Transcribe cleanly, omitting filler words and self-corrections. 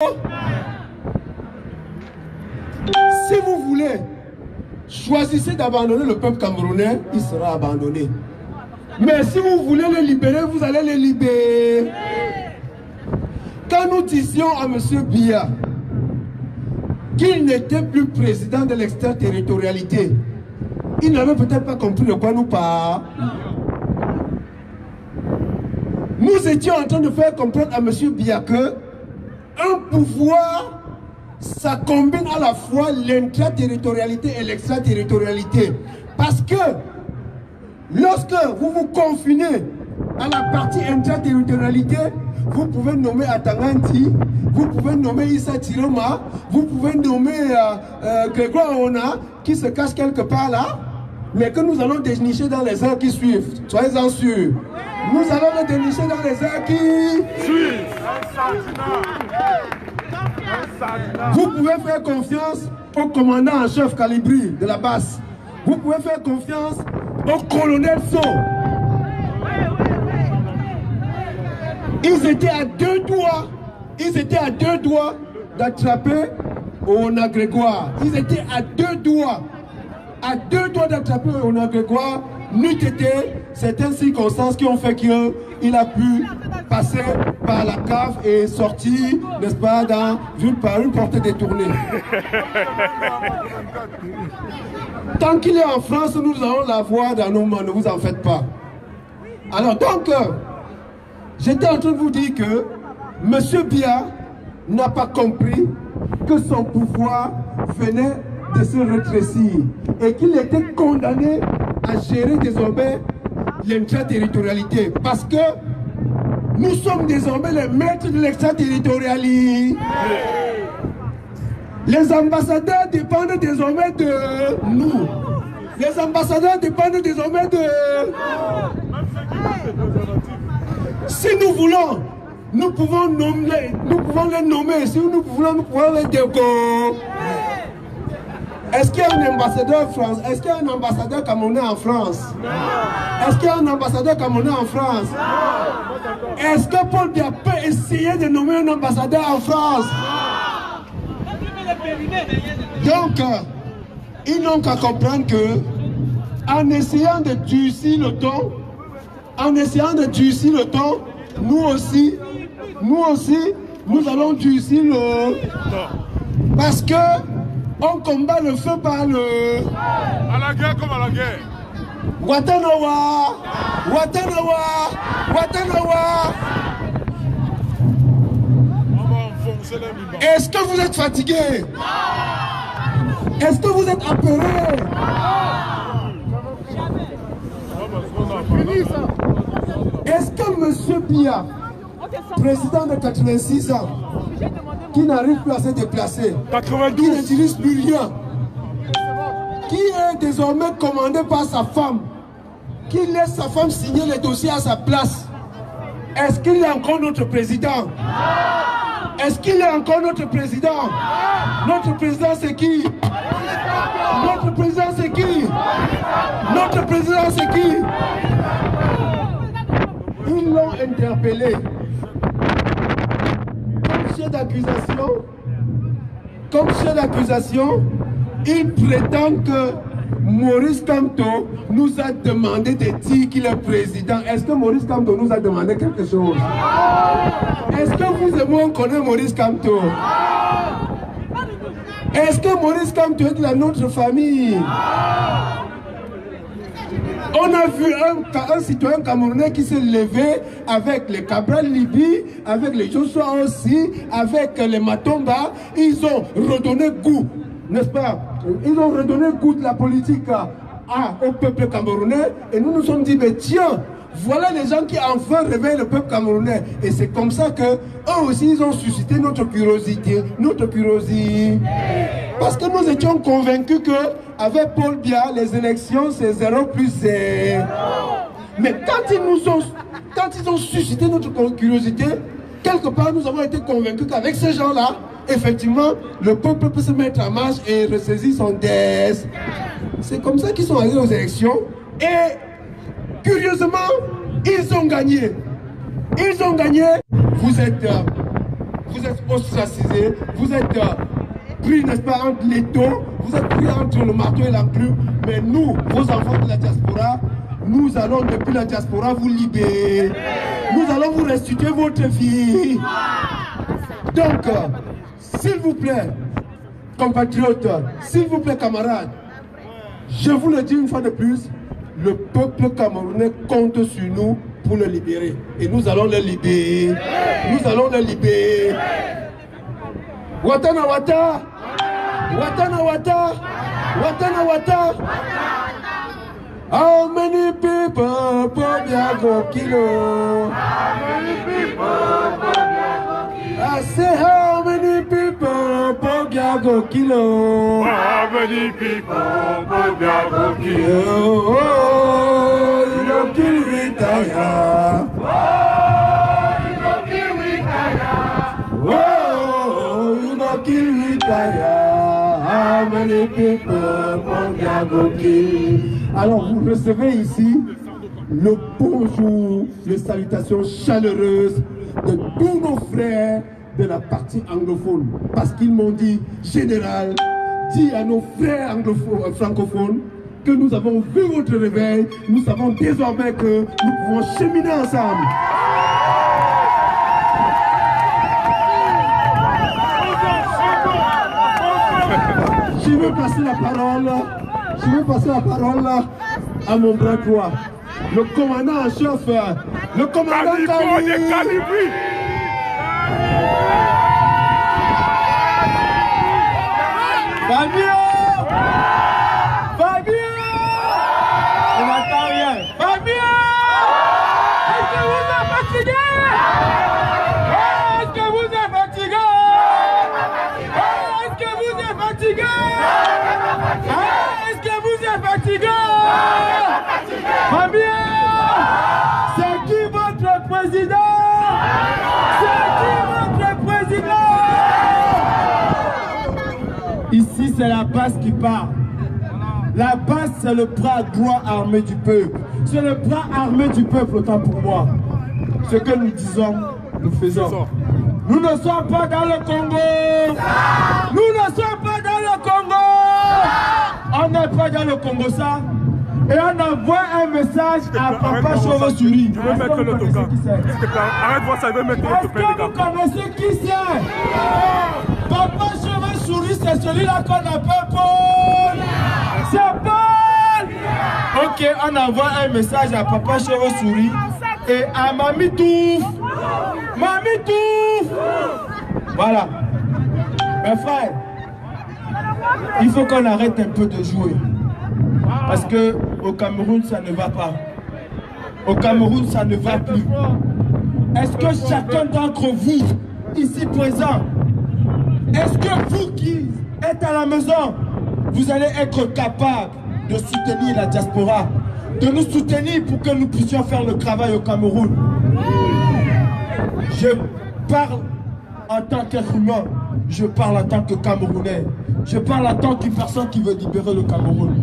Si vous voulez, choisissez d'abandonner le peuple camerounais, il sera abandonné. Mais si vous voulez le libérer, vous allez le libérer. Quand nous disions à M. Biya qu'il n'était plus président de l'extraterritorialité, il n'avait peut-être pas compris de quoi nous parlons. Nous étions en train de faire comprendre à M. Biya que un pouvoir, ça combine à la fois l'intraterritorialité et l'extraterritorialité. Parce que lorsque vous vous confinez à la partie intraterritorialité, vous pouvez nommer Atanganti, vous pouvez nommer Issa Tiroma, vous pouvez nommer Grégoire Ona, qui se cache quelque part là, mais que nous allons dénicher dans les heures qui suivent. Soyez-en sûrs. Nous allons le dénicher dans les heures qui suivent. Vous pouvez faire confiance au commandant en chef Calibri de la base. Vous pouvez faire confiance au colonel So. Ils étaient à deux doigts d'attraper Ona Grégoire. Ils étaient à deux doigts d'attraper Ona Grégoire. N'eût été certaines circonstances qui ont fait qu'il a pu passer par la cave et sortir, n'est-ce pas, par une porte détournée. Tant qu'il est en France, nous allons la voir dans nos mains, ne vous en faites pas. Alors donc, j'étais en train de vous dire que M. Biya n'a pas compris que son pouvoir venait de se rétrécir et qu'il était condamné à gérer désormais l'intraterritorialité. Parce que nous sommes désormais les maîtres de l'extraterritorialité. Les ambassadeurs dépendent désormais de nous. Les ambassadeurs dépendent désormais de... Si nous voulons, nous pouvons les nommer. Si nous voulons, nous pouvons les décorer. Est-ce qu'il y a un ambassadeur France? Est-ce qu'il y a un ambassadeur camerounais en France? Est-ce qu'il y a un ambassadeur camerounais en France? Est-ce que Paul Biya peut essayer de nommer un ambassadeur en France? Donc, ils n'ont qu'à comprendre que, en essayant de durcir le ton, nous aussi, nous allons durcir le... Parce que on combat le feu par le... À la guerre comme à la guerre. Watanawa. Est-ce que vous êtes fatigué? Est-ce que vous êtes apeuré? Est-ce que M. Biya, président de 86 ans, qui n'arrive plus à se déplacer, 92. qui ne dirige plus rien, qui est désormais commandé par sa femme, qui laisse sa femme signer les dossiers à sa place, est-ce qu'il est encore notre président? Est-ce qu'il est encore notre président? Notre président c'est qui? Notre président c'est qui? Notre président c'est qui? Ils l'ont interpellé. Comme chef d'accusation, il prétend que Maurice Kamto nous a demandé de dire qu'il est président. Est-ce que Maurice Kamto nous a demandé quelque chose? Est-ce que vous et moi on connaît Maurice Kamto? Est-ce que Maurice Kamto est de la notre famille? On a vu un citoyen camerounais qui s'est levé avec les Cabral Libi, avec les Joshua aussi, avec les Matomba. Ils ont redonné goût, n'est-ce pas? Ils ont redonné goût de la politique au peuple camerounais. Et nous nous sommes dit, mais tiens, voilà les gens qui enfin réveillent le peuple camerounais. Et c'est comme ça que eux aussi, ils ont suscité notre curiosité. Parce que nous étions convaincus que avec Paul Biya, les élections, c'est 0 plus 0. Mais quand ils ont suscité notre curiosité, quelque part, nous avons été convaincus qu'avec ces gens-là, effectivement, le peuple peut se mettre en marche et ressaisir son destin. C'est comme ça qu'ils sont arrivés aux élections. Et curieusement, ils ont gagné. Vous êtes vous êtes ostracisés, vous êtes pris, n'est-ce pas, entre les taux, vous êtes pris entre le marteau et l'enclume, mais nous, vos enfants de la diaspora, nous allons depuis la diaspora vous libérer. Nous allons vous restituer votre vie. Donc, s'il vous plaît, compatriotes, s'il vous plaît, camarades, je vous le dis une fois de plus, le peuple camerounais compte sur nous pour le libérer. Et nous allons le libérer. Nous allons le libérer. Watana Wata! Watana Wata! Watana Wata! How many people Bobiago kilo? How many people Bobiago kilo? I say how many people Bobiago kilo? How many people Bobiago kilo? Oh, you don't kill retire. Oh, you don't kill retire. Oh, you don't kill retire. How many people Bobiago kilo? Alors vous recevez ici le bonjour, les salutations chaleureuses de tous nos frères de la partie anglophone. Parce qu'ils m'ont dit, général, dis à nos frères francophones que nous avons vu votre réveil, nous savons désormais que nous pouvons cheminer ensemble. Je veux passer la parole à mon bras droit, le commandant en chef, le commandant Kalibri. Fabien! On n'entend rien. Fabien! Est-ce que vous êtes fatigué? Est-ce que vous êtes fatigué? Est-ce que vous êtes fatigué? Est-ce que vous êtes fatigué? Fabien! C'est qui votre président? C'est qui votre président? Ici, c'est la base qui parle. La base, c'est le bras droit armé du peuple. C'est le bras armé du peuple, autant pour moi. Ce que nous disons, nous faisons. Nous ne sommes pas dans le Congo. Nous ne sommes pas dans le Congo. On n'est pas dans le Congo, ça. Et on envoie un message à Papa Chauve-souris. Je veux mettre l'autocar. Arrête voir ça, je veux mettre l'autocar. Est-ce que vous connaissez qui c'est? Papa Chauve-souris, c'est celui-là qu'on appelle Paul. C'est Paul. Ok, on envoie un message à Papa Chauve-souris et à Mamie Touf. Mamie Touf. Voilà. Mes frères, il faut qu'on arrête un peu de jouer. Parce que au Cameroun, ça ne va pas. Au Cameroun, ça ne va plus. Est-ce que chacun d'entre vous, ici présent, est-ce que vous qui êtes à la maison, vous allez être capable de soutenir la diaspora, de nous soutenir pour que nous puissions faire le travail au Cameroun? Je parle en tant qu'être humain, je parle en tant que Camerounais, je parle en tant que personne qui veut libérer le Cameroun.